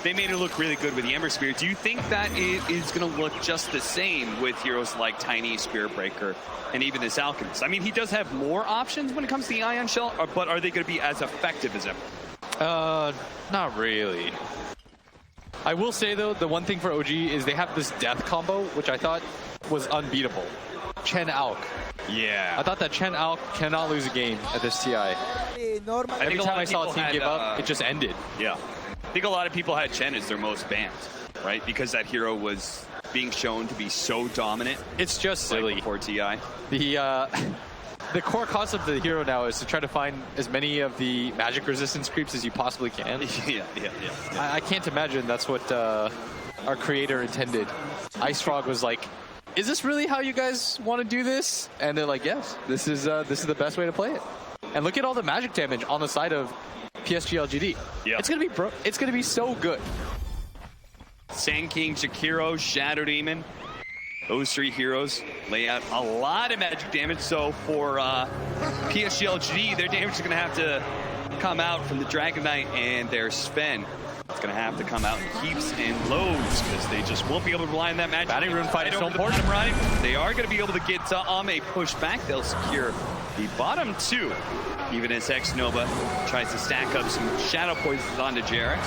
they made it look really good with the Ember Spear. Do you think that it is going to look just the same with heroes like Tiny, Spirit Breaker, and even this Alchemist? I mean, he does have more options when it comes to the Ion Shell, but are they going to be as effective as ever? Not really. I will say, though, the one thing for OG is they have this death combo, which I thought was unbeatable. Chen Alk. Yeah. I thought that Chen Alk cannot lose a game at this TI. Every time I saw a team give up, it just ended. Yeah. I think a lot of people had Chen as their most banned, right? Because that hero was being shown to be so dominant. It's just silly. Before TI. The core concept of the hero now is to try to find as many of the magic resistance creeps as you possibly can. Yeah. I can't imagine that's what our creator intended. Ice Frog was like, is this really how you guys want to do this? And they're like, yes, this is the best way to play it. And look at all the magic damage on the side of PSG LGD. Yeah. It's gonna be so good. Sand King, Jakiro, Shadow Demon. Those three heroes lay out a lot of magic damage. So for PSG LGD, their damage is going to have to come out from the Dragon Knight and their Sven. It's going to have to come out in heaps and loads because they just won't be able to rely on that magic. Batting Rune fight is so important. They are going to be able to get Ame pushed back. They'll secure the bottom two, even as X-Nova tries to stack up some Shadow Poisons onto Jarex.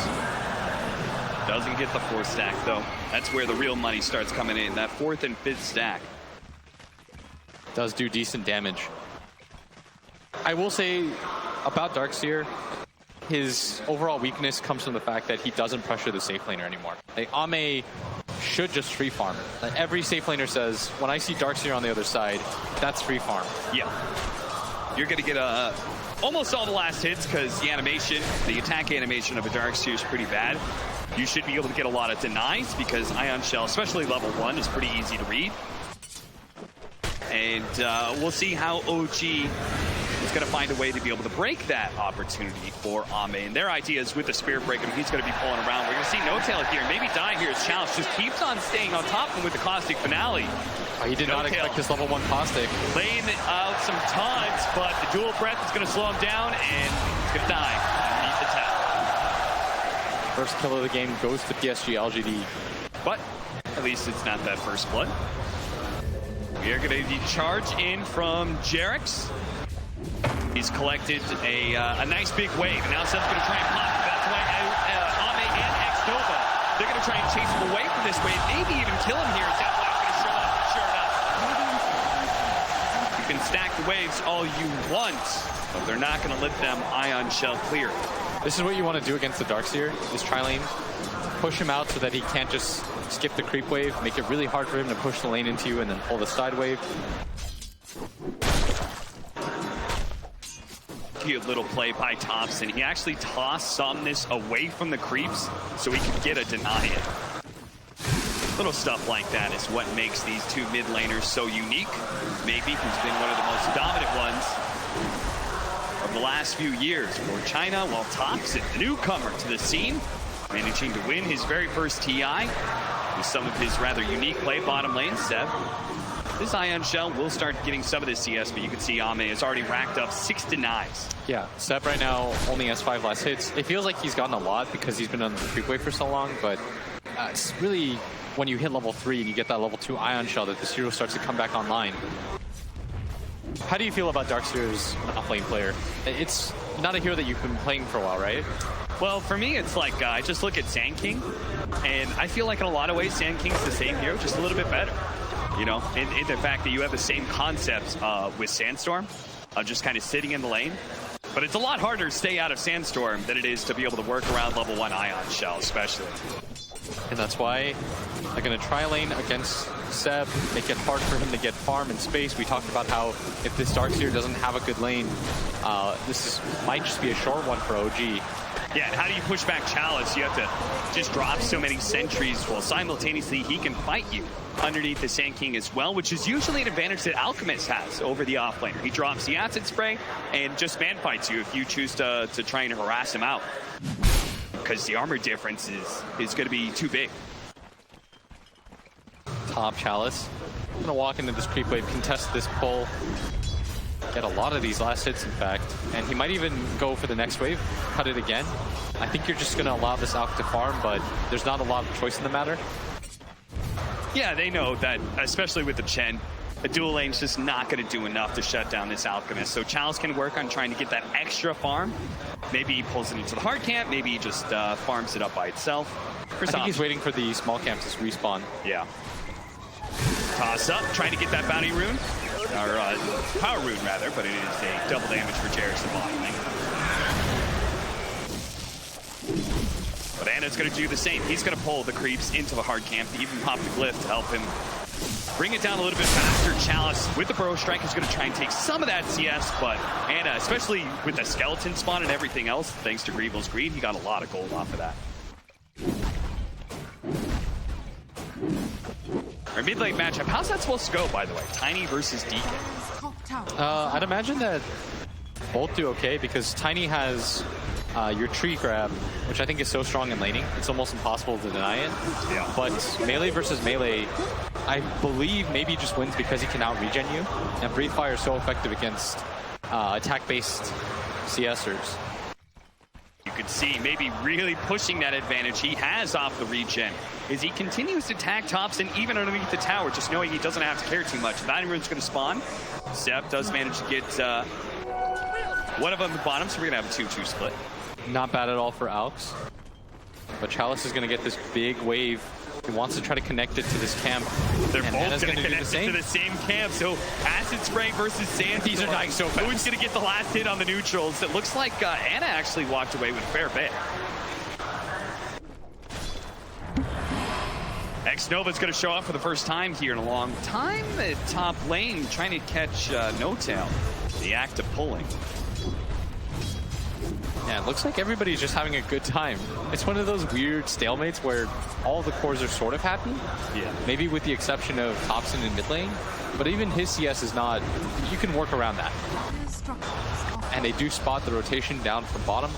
Doesn't get the fourth stack, though. That's where the real money starts coming in, that fourth and fifth stack. Does do decent damage. I will say about Darkseer, his overall weakness comes from the fact that he doesn't pressure the safe laner anymore. Like, Ame should just free farm. Like, every safe laner says, when I see Darkseer on the other side, that's free farm. Yeah. You're going to get almost all the last hits because the animation, the attack animation of a Darkseer is pretty bad. You should be able to get a lot of denies because Ion Shell, especially level 1, is pretty easy to read. And we'll see how OG is going to find a way to be able to break that opportunity for Ame. And their idea is with the Spirit Breaker, he's going to be pulling around. We're going to see No Tail here. Maybe Die here. His challenge just keeps on staying on top of him with the Caustic Finale. He did not expect this level 1 Caustic. Laying out some taunts, but the dual breath is going to slow him down, and he's going to die underneath the tower. First kill of the game goes to PSG LGD. But at least it's not that first blood. We are going to charge in from Jarex. He's collected a nice big wave, and now Seb's going to try and pop. That's why Ame and X-Nova, they're going to try and chase him away from this wave, maybe even kill him here. Deathline's going to show up, sure enough. You can stack the waves all you want, but they're not going to let them Ion Shell clear. This is what you want to do against the Darkseer, is tri-lane. Push him out so that he can't just skip the creep wave, make it really hard for him to push the lane into you and then pull the side wave. Cute little play by Thompson. He actually tossed Somnus away from the creeps so he could get a deny it. Little stuff like that is what makes these two mid laners so unique. Maybe who's been one of the most dominant ones of the last few years for China, while Thompson, the newcomer to the scene, managing to win his very first TI with some of his rather unique play bottom lane. Seb, this Ion Shell will start getting some of the CS, but you can see Ame has already racked up 6 denies. Yeah, Seb right now only has 5 last hits. It feels like he's gotten a lot because he's been on the creep wave for so long, but it's really when you hit level 3 and you get that level 2 Ion Shell that this hero starts to come back online. How do you feel about Darkseer's off-lane player? It's not a hero that you've been playing for a while, right? Well, for me, it's like I just look at Sand King, and I feel like in a lot of ways, Sand King's the same hero, just a little bit better. You know, in the fact that you have the same concept with Sandstorm, just kind of sitting in the lane. But it's a lot harder to stay out of Sandstorm than it is to be able to work around level 1 Ion Shell, especially. And that's why they're going to try lane against Seb, make it hard for him to get farm and space. We talked about how if this Darkseer doesn't have a good lane, might just be a short one for OG. Yeah, and how do you push back Chalice? You have to just drop so many sentries while simultaneously he can fight you underneath the Sand King as well, which is usually an advantage that Alchemist has over the offlaner. He drops the acid spray and just man fights you if you choose to try and harass him out, because the armor difference is going to be too big. Top Chalice. I'm going to walk into this creep wave, contest this pull. Get a lot of these last hits, in fact. And he might even go for the next wave, cut it again. I think you're just going to allow this Alch to farm, but there's not a lot of choice in the matter. Yeah, they know that, especially with the Chen, a dual lane's just not going to do enough to shut down this Alchemist. So Chalice can work on trying to get that extra farm. Maybe he pulls it into the hard camp. Maybe he just farms it up by itself. I think he's waiting for the small camp to respawn. Yeah. Toss up, trying to get that bounty rune. Or power rune, rather, but it is a double damage for Jarek's the bottom lane. But Ana's going to do the same. He's going to pull the creeps into the hard camp to even pop the glyph to help him bring it down a little bit faster. Chalice with the Burrow Strike is going to try and take some of that CS, but Ana, especially with the skeleton spawn and everything else, thanks to Greevil's Greed, he got a lot of gold off of that. Our mid lane matchup, how's that supposed to go, by the way? Tiny versus Deacon. I'd imagine that both do okay because Tiny has your tree grab, which I think is so strong in laning. It's almost impossible to deny it. Yeah. But melee versus melee, I believe maybe just wins because he can out-regen you. And Breathe Fire is so effective against attack-based CSers. You could see maybe really pushing that advantage he has off the regen as he continues to tag Thompson even underneath the tower, just knowing he doesn't have to care too much. Bounty Rune's going to spawn. Seb does manage to get one of them at the bottom, so we're going to have a 2-2 split. Not bad at all for Alx. But Chalice is going to get this big wave. He wants to try to connect it to this camp. They're and both going to connect it to the same camp. So Acid Spray versus Sand. These are dying so fast. Who's going to get the last hit on the neutrals? It looks like Ana actually walked away with a fair bit. X-Nova's going to show up for the first time here in a long time at top lane, trying to catch No-Tail. The act of pulling. Yeah, it looks like everybody's just having a good time. It's one of those weird stalemates where all the cores are sort of happy. Yeah. Maybe with the exception of Thompson in mid lane. But even his CS is not... You can work around that. And they do spot the rotation down from bottom.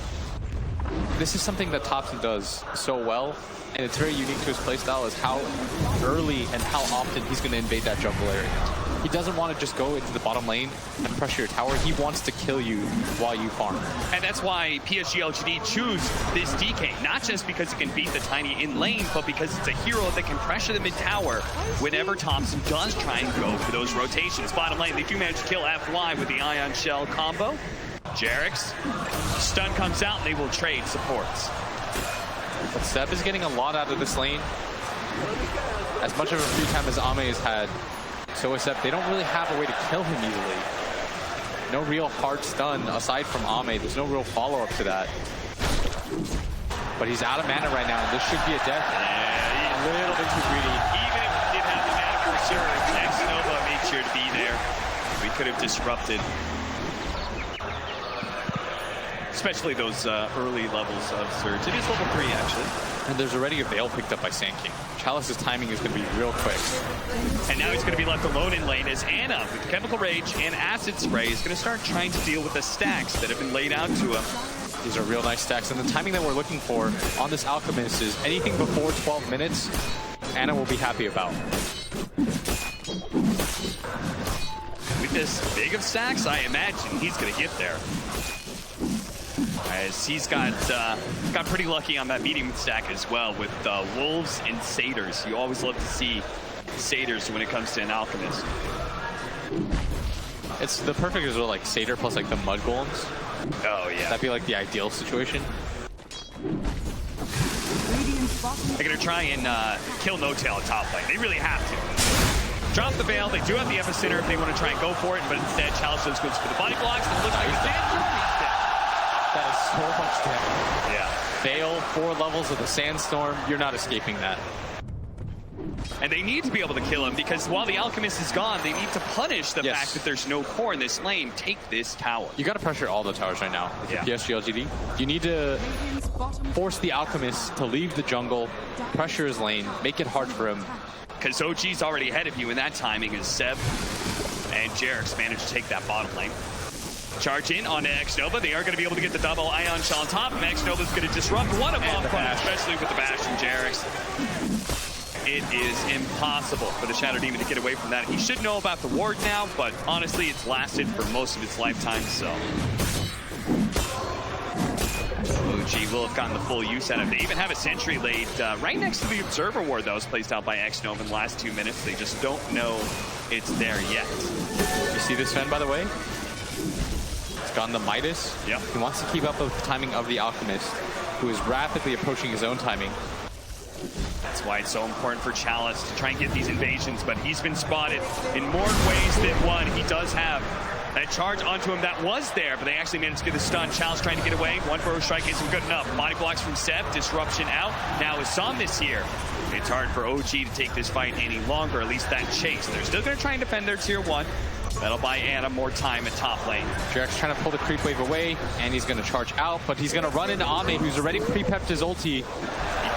This is something that Thompson does so well. And it's very unique to his playstyle is how early and how often he's going to invade that jungle area. He doesn't want to just go into the bottom lane and pressure your tower. He wants to kill you while you farm. And that's why PSG LGD choose this DK, not just because it can beat the Tiny in lane, but because it's a hero that can pressure the mid tower whenever Thompson does try and go for those rotations. Bottom lane, they do manage to kill FY with the Ion Shell combo. Jarek's stun comes out and they will trade supports. But Seb is getting a lot out of this lane. As much of a free time as Ame has had, so is Seb, they don't really have a way to kill him easily. No real hard stun aside from Ame. There's no real follow-up to that. But he's out of mana right now, and this should be a death. Yeah, a little bit too greedy. Even if he did have the mana for Surge, X-Nova made sure to be there. We could have disrupted, especially those early levels of Surge. It is level 3, actually. And there's already a Veil picked up by Sand King. Chalice's timing is going to be real quick. And now he's going to be left alone in lane as Ana, with Chemical Rage and Acid Spray, is going to start trying to deal with the stacks that have been laid out to him. These are real nice stacks. And the timing that we're looking for on this Alchemist is anything before 12 minutes, Ana will be happy about. With this big of stacks, I imagine he's going to get there. As he's got pretty lucky on that medium stack as well with Wolves and Satyrs. You always love to see Satyrs when it comes to an Alchemist. It's the perfect result, like Satyr plus like the Mud Golems. Oh, yeah. That'd be like the ideal situation. They're going to try and kill No-Tail at top lane. They really have to. Drop the Veil. They do have the Epicenter if they want to try and go for it, but instead, Chalice goes for the body blocks. And it looks like he's dead. That is so much damage. Yeah. Veil, 4 levels of the Sandstorm. You're not escaping that. And they need to be able to kill him because while the Alchemist is gone, they need to punish the fact that there's no core in this lane. Take this tower. You got to pressure all the towers right now with the PSG LGD. You need to force the Alchemist to leave the jungle, pressure his lane, make it hard for him. Because OG's already ahead of you, and that timing is Seb and Jarek's managed to take that bottom lane. Charge in on X-Nova. They are going to be able to get the double Ion Shell on top, and X-Nova's going to disrupt one of them, especially with the bash from Jarek's. it is impossible for the Shadow Demon to get away from that. He should know about the ward now, but honestly, it's lasted for most of its lifetime, so. OG will have gotten the full use out of it. They even have a sentry laid right next to the Observer ward that was placed out by X-Nova in the last 2 minutes. They just don't know it's there yet. You see this Sven, by the way? It's gone the Midas. Yep. He wants to keep up with the timing of the Alchemist, who is rapidly approaching his own timing. That's why it's so important for Chalice to try and get these invasions, but he's been spotted in more ways than one. He does have that charge onto him that was there, but they actually managed to get the stun. Chalice trying to get away. One burrow strike isn't good enough. Body blocks from Seb. Disruption out. Now is Somnus here. It's hard for OG to take this fight any longer, at least that chase. They're still going to try and defend their tier 1. That'll buy Ana more time at top lane. Jarek's trying to pull the creep wave away, and he's going to charge out, but he's going to run into Ame, who's already pre-pepped his ulti. He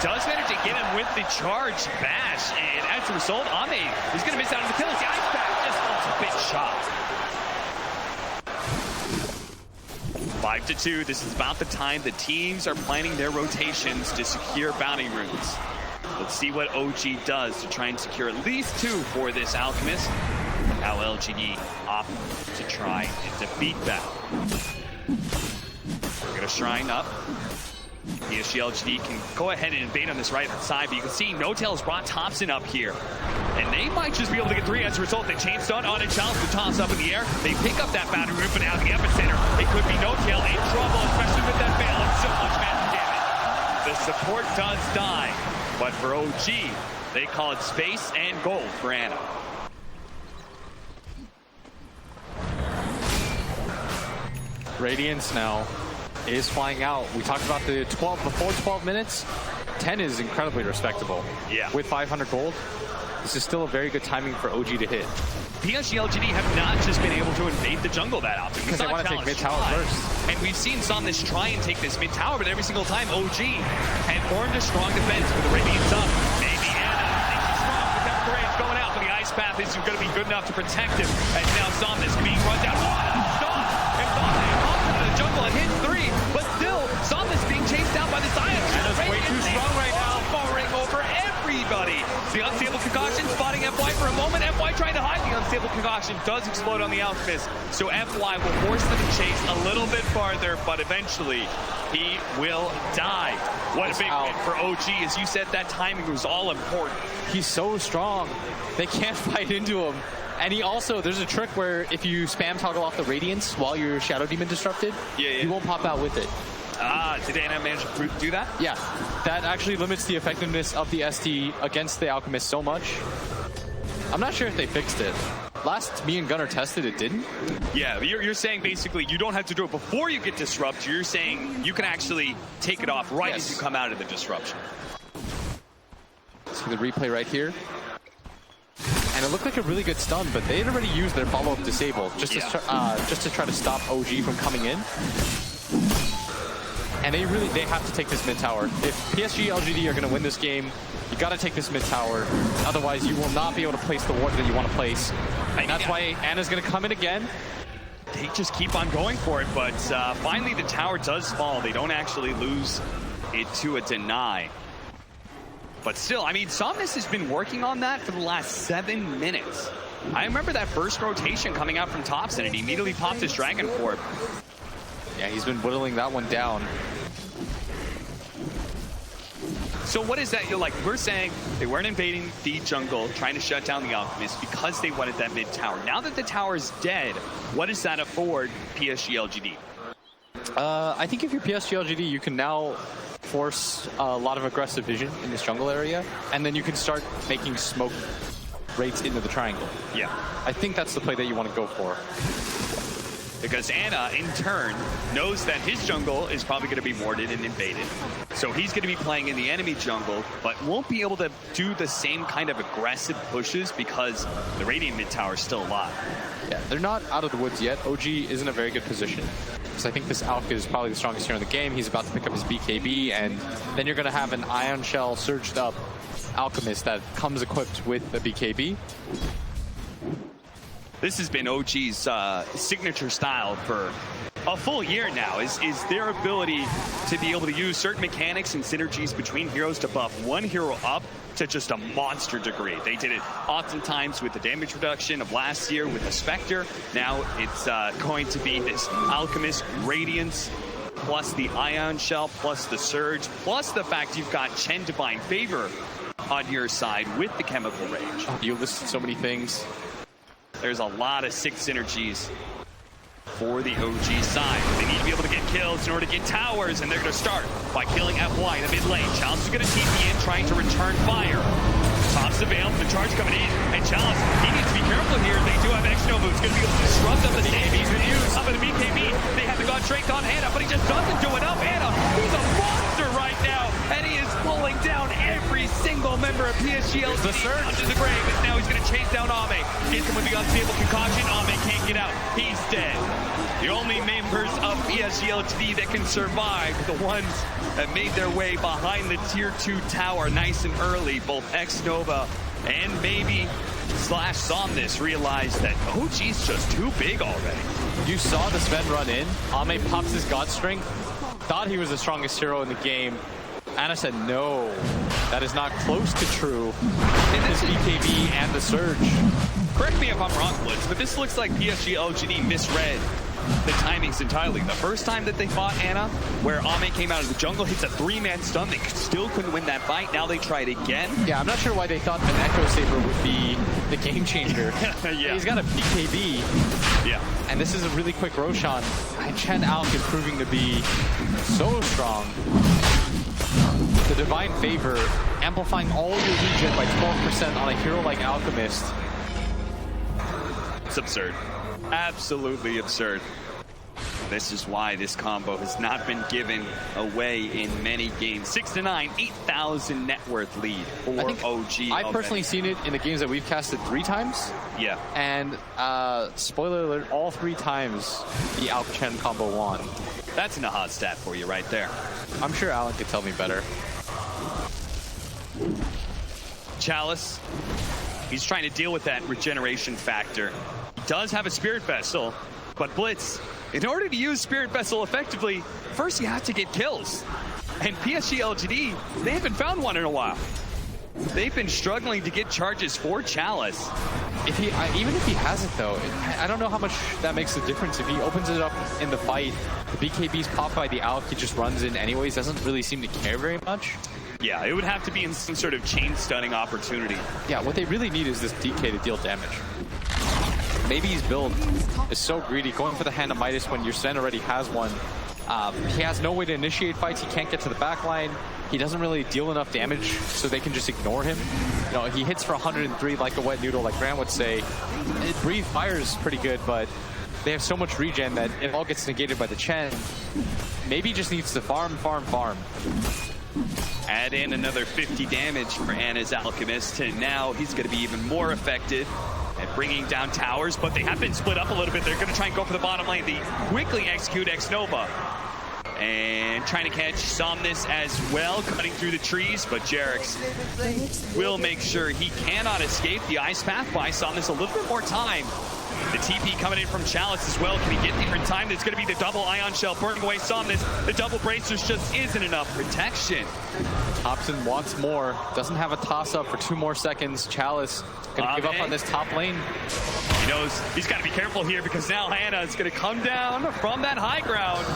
does manage to get him with the charge bash, and as a result, Ame is going to miss out on the kills. The ice back just wants a big shot. 5-2. This is about the time the teams are planning their rotations to secure bounty runes. Let's see what OG does to try and secure at least 2 for this Alchemist. How LGD opt to try and defeat that. We're going to shrine up. PSG LGD can go ahead and invade on this right side, but you can see No-Tail's brought Thompson up here. And they might just be able to get 3 as a result. They chain stun on a challenge to toss up in the air. They pick up that boundary rune, but now the epicenter. It could be No-Tail in trouble, especially with that fail and so much magic damage. The support does die, but for OG, they call it space and gold for Ana. Radiance now is flying out. We talked about the 12 before 12 minutes. 10 is incredibly respectable. Yeah. With 500 gold, this is still a very good timing for OG to hit. PSG LGD have not just been able to invade the jungle that often. Because they want to take mid-tower first. And we've seen Somnus try and take this mid-tower, but every single time OG had formed a strong defense with the Radiance up. Maybe Ana thinks she's strong, but that range going out, but the ice path isn't going to be good enough to protect him. And now Somnus being run down. Stop! And Somnus off into the jungle and hit 3, but still, Somnus being chased out by the Zion. Ana's way too strong right now. Falling over everybody. The unstable concoction spotting FY for a moment. FY trying to hide. The unstable concoction does explode on the Alchemist. So FY will force them to chase a little bit farther, but eventually he will die. What a big win for OG. As you said, that timing was all important. He's so strong. They can't fight into him. And he also, there's a trick where if you spam toggle off the Radiance while your Shadow Demon disrupted, he won't pop out with it. Did Ana manage to do that? Yeah, that actually limits the effectiveness of the ST against the Alchemist so much. I'm not sure if they fixed it. Last me and Gunnar tested, it didn't. Yeah, you're saying basically you don't have to do it before you get disrupted. You're saying you can actually take it off right as you come out of the disruption. See the replay right here. And it looked like a really good stun, but they had already used their follow-up disable just to try to stop OG from coming in. And they have to take this mid tower. If PSG LGD are going to win this game, you got to take this mid tower. Otherwise, you will not be able to place the ward that you want to place. And that's why Ana's going to come in again. They just keep on going for it, but finally the tower does fall. They don't actually lose it to a deny. But still, I mean, Somnus has been working on that for the last 7 minutes. I remember that first rotation coming out from Thompson, and he immediately popped his Dragon Form. Yeah, he's been whittling that one down. So what is that? You're like, we're saying they weren't invading the jungle, trying to shut down the Alchemist because they wanted that mid tower. Now that the tower is dead, what does that afford PSG LGD? I think if you're PSG LGD, you can now force a lot of aggressive vision in this jungle area, and then you can start making smoke rates into the triangle. Yeah. I think that's the play that you want to go for. Because Ana, in turn, knows that his jungle is probably going to be warded and invaded. So he's going to be playing in the enemy jungle, but won't be able to do the same kind of aggressive pushes because the Radiant mid tower is still alive. Yeah, they're not out of the woods yet. OG is in a very good position. Because I think this Alch is probably the strongest here in the game. He's about to pick up his BKB, and then you're going to have an Ion Shell surged up Alchemist that comes equipped with a BKB. This has been OG's signature style for a full year now is their ability to be able to use certain mechanics and synergies between heroes to buff one hero up to just a monster degree. They did it oftentimes with the damage reduction of last year with the Spectre. Now it's going to be this Alchemist Radiance, plus the Ion Shell, plus the Surge, plus the fact you've got Chen Divine Favor on your side with the Chemical Rage. You listed so many things. There's a lot of sick synergies for the OG side. They need to be able to get kills in order to get towers, and they're going to start by killing FY in the mid lane. Chalice is going to TP in, trying to return fire. Tops the Veil, the charge coming in, and Chalice, he needs to be careful here. They do have X-Nova who's going to be able to disrupt up the stage. He's going to use up at the BKB. They haven't gone straight on Ana, but he just doesn't do enough. Ana, he's a monster right now, and he is pulling down every single member of PSG LGD under the grave. And now he's going to chase down Ame. Gets him with the unstable concoction. Ame can't get out. He's dead. The only members of PSG LGD that can survive, the ones that made their way behind the tier 2 tower nice and early. Both X-Nova and maybe Slash Somnus realized that OG's just too big already. You saw the Sven run in. Ame pops his God Strength. Thought he was the strongest hero in the game. Ana said, no, that is not close to true. In this BKB and the Surge. Correct me if I'm wrong, Blitz, but this looks like PSG LGD misread the timings entirely. The first time that they fought Ana, where Ame came out of the jungle, hits a 3-man stun, they still couldn't win that fight. Now they tried again. Yeah, I'm not sure why they thought an Echo Saber would be the game changer. Yeah. He's got a BKB. Yeah. And this is a really quick Roshan. And Chen Alk is proving to be so strong. The Divine Favor, amplifying all your regen by 12% on a hero like Alchemist. It's absurd. Absolutely absurd. This is why this combo has not been given away in many games. 6-9, 8,000 net worth lead for OG. I've personally seen it in the games that we've casted 3 times. Yeah. And spoiler alert, all 3 times the Alch Chen combo won. That's an aha stat for you right there. I'm sure Alan could tell me better. Chalice, he's trying to deal with that regeneration factor. He does have a Spirit Vessel, but Blitz, in order to use Spirit Vessel effectively, first you have to get kills. And PSG LGD, they haven't found one in a while. They've been struggling to get charges for Chalice. Even if he has it though, I don't know how much that makes a difference. If he opens it up in the fight, the BKB's popped by the Alch, he just runs in anyways, doesn't really seem to care very much. Yeah, it would have to be in some sort of chain stunning opportunity. Yeah, what they really need is this DK to deal damage. Maybe his build is so greedy, going for the Hand of Midas when your Sven already has one. He has no way to initiate fights, he can't get to the back line. He doesn't really deal enough damage, so they can just ignore him. You know, he hits for 103 like a wet noodle, like Grant would say. Breathe Fire is pretty good, but they have so much regen that it all gets negated by the Chen. Maybe he just needs to farm. Add in another 50 damage for Ana's Alchemist, and now he's going to be even more effective at bringing down towers, but they have been split up a little bit. They're going to try and go for the bottom lane. They quickly execute X-Nova. And trying to catch Somnus as well, cutting through the trees, but Jerix will make sure he cannot escape. The Ice Path buys Somnus a little bit more time. The TP coming in from Chalice as well. Can he get there in time? There's going to be the double Ion Shell burning away Somnus. The double Bracers just isn't enough protection. Thompson wants more. Doesn't have a toss-up for 2 more seconds. Chalice going to give up on this top lane. He knows he's got to be careful here because now Ana is going to come down from that high ground.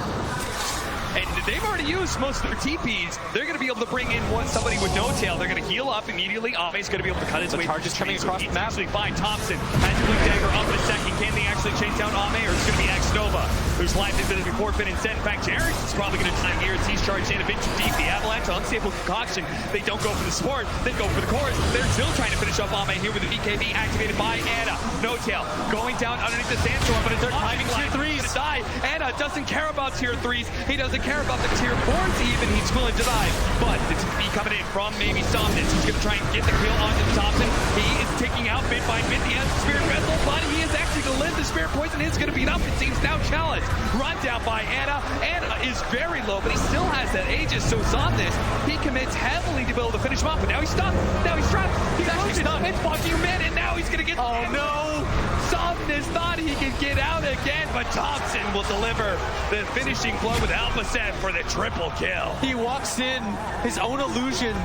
And they've already used most of their TPs. They're going to be able to bring in somebody with no tail. They're going to heal up immediately. Ame's going to be able to cut his way. Charges coming across the map. Actually fine. Thompson has Blue Dagger up in a second. Can they actually chase down Ame, or it's going to be X-Nova, whose life is going to be forfeit instead? In fact, Jerix is probably going to die here as he's charged in a bit too deep. The Avalanche, unstable concoction. They don't go for the support. They go for the chorus. They're still trying to finish off Ame here with the BKB activated by Ana. No tail. Going down underneath the sandstorm, but it's their timing tier 3s. Going to die. Ana doesn't care about tier 3s. He doesn't care about the tier 4s even. He's willing to die. But the TP coming in from maybe Somnus. He's going to try and get the kill onto Thompson. He is taking out bit by bit. He has the Spirit Vessel, but he is actually going to live. The Spirit Poison is going to beat up. It seems now Chalice. Run down by Ana. Ana is very low, but he still has that Aegis. So Somnus, he commits heavily to be able to finish him up. But now he's stuck. Now he's trapped. He's actually stuck. It's blocking your man, and now he's going to get... Oh, no. Softness thought he could get out again, but Thompson will deliver the finishing blow with Alpacet for the triple kill. He walks in, his own illusion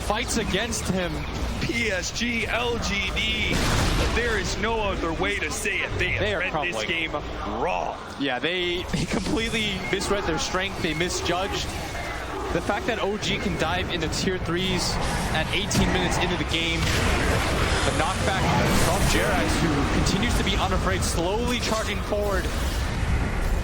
fights against him. PSG, LGD, there is no other way to say it. They have read this game wrong. Yeah, they completely misread their strength. They misjudged. The fact that OG can dive into tier 3s at 18 minutes into the game. The knockback from Jerax, who continues to be unafraid, slowly charging forward.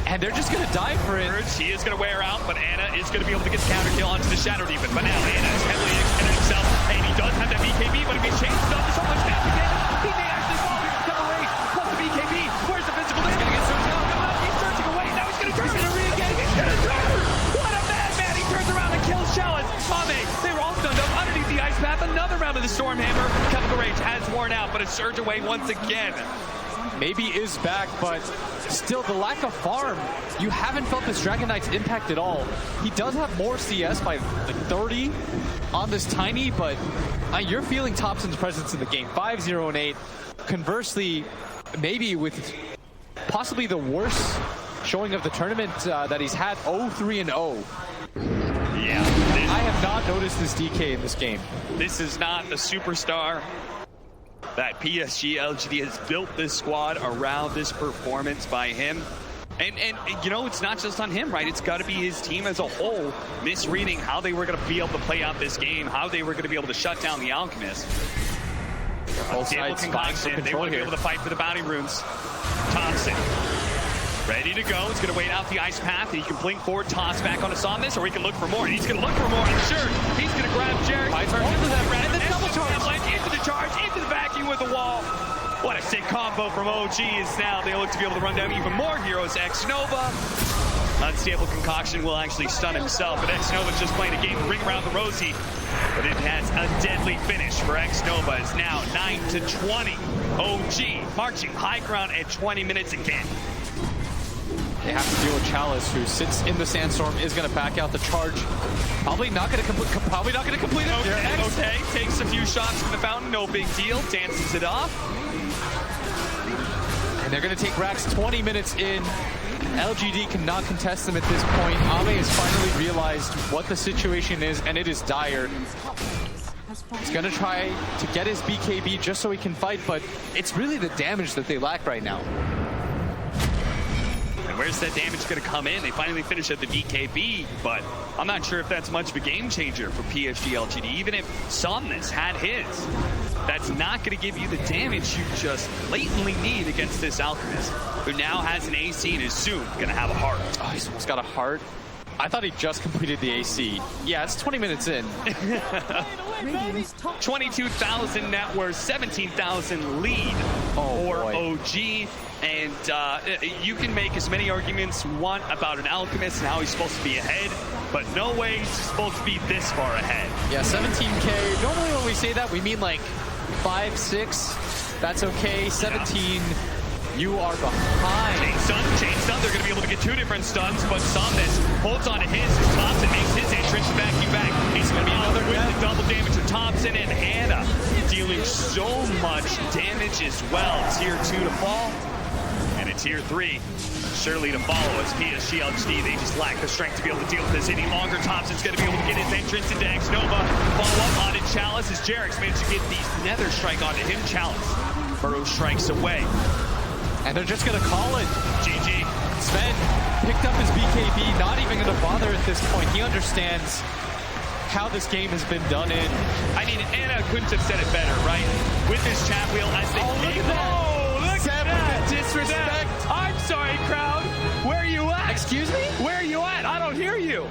And they're just going to dive for it. He is going to wear out, but Ana is going to be able to get the counter kill onto the Shadow Demon. But now Ana is heavily extended himself, and he does have that BKB, but if he changes up to so much damage again, he may actually fall here to cover rage. Plus the BKB, where's the physical damage? He's going to get searched out. No, he's searching away. Now he's going to turn. He's going to re-engage. He's going to turn. What a madman. He turns around and kills Chalice. Mame, they were all stunned up underneath the ice path. Another round of the Stormhammer. Chemical Rage has worn out, but it's surged away once again. Maybe is back, but still the lack of farm. You haven't felt this Dragon Knight's impact at all. He does have more CS by like 30 on this Tiny, but you're feeling Thompson's presence in the game. 5-0 and 8. Conversely, maybe with possibly the worst showing of the tournament that he's had, 0-3 and 0. Yeah, I have not noticed this DK in this game. This is not the superstar that PSG LGD has built this squad around this performance by him. And you know, it's not just on him, right? It's got to be his team as a whole misreading how they were going to be able to play out this game, how they were going to be able to shut down the Alchemist. Both sides concoction. They want to be able to fight for the bounty runes. Thompson ready to go. He's going to wait out the ice path. He can blink forward, toss back on Asamis, or he can look for more. And he's going to look for more. I'm sure he's going to grab Jared. And the double charge into the charge, into the vacuum with the wall. What a sick combo from OG is now. They look to be able to run down even more heroes. X-Nova. Unstable concoction will actually stun himself, but X-Nova's just playing a game to ring around the rosy. But it has a deadly finish for X-Nova. It's now 9-20. OG marching high ground at 20 minutes again. They have to deal with Chalice, who sits in the sandstorm, is going to back out the charge. Probably not going to complete it. Okay. Takes a few shots from the fountain, no big deal. Dances it off. And they're going to take Rax 20 minutes in. LGD cannot contest them at this point. Ame has finally realized what the situation is, and it is dire. He's going to try to get his BKB just so he can fight, but it's really the damage that they lack right now. Where's that damage going to come in? They finally finish at the BKB, but I'm not sure if that's much of a game changer for PSG LGD. Even if Somnus had his, that's not going to give you the damage you just blatantly need against this Alchemist, who now has an AC and is soon going to have a heart. Oh, he's almost got a heart. I thought he just completed the AC. Yeah, it's 20 minutes in. 22,000 net worth, 17,000 lead for OG. And you can make as many arguments you want about an Alchemist and how he's supposed to be ahead, but no way he's supposed to be this far ahead. Yeah, 17K. Normally when we say that, we mean like 5, 6. That's okay. 17. You are behind. Chain stun. They're going to be able to get 2 different stuns, but Somnus holds on to his as Thompson makes his entrance back. He's going to be another with the double damage to Thompson, and Ana dealing so much damage as well. Tier 2 to fall, and a Tier 3 surely to follow as PSG LGD. They just lack the strength to be able to deal with this any longer. Thompson's going to be able to get his entrance into X-Nova. Follow up on it. Chalice as Jerax managed to get the Nether Strike onto him. Chalice. Burrow strikes away. And they're just going to call it. GG. Sven picked up his BKB, not even going to bother at this point. He understands how this game has been done in. I mean, Ana couldn't have said it better, right? With his chat wheel as they look at that. Oh, look at that. Disrespect. I'm sorry, crowd. Where are you at? Excuse me? Where are you at? I don't hear you.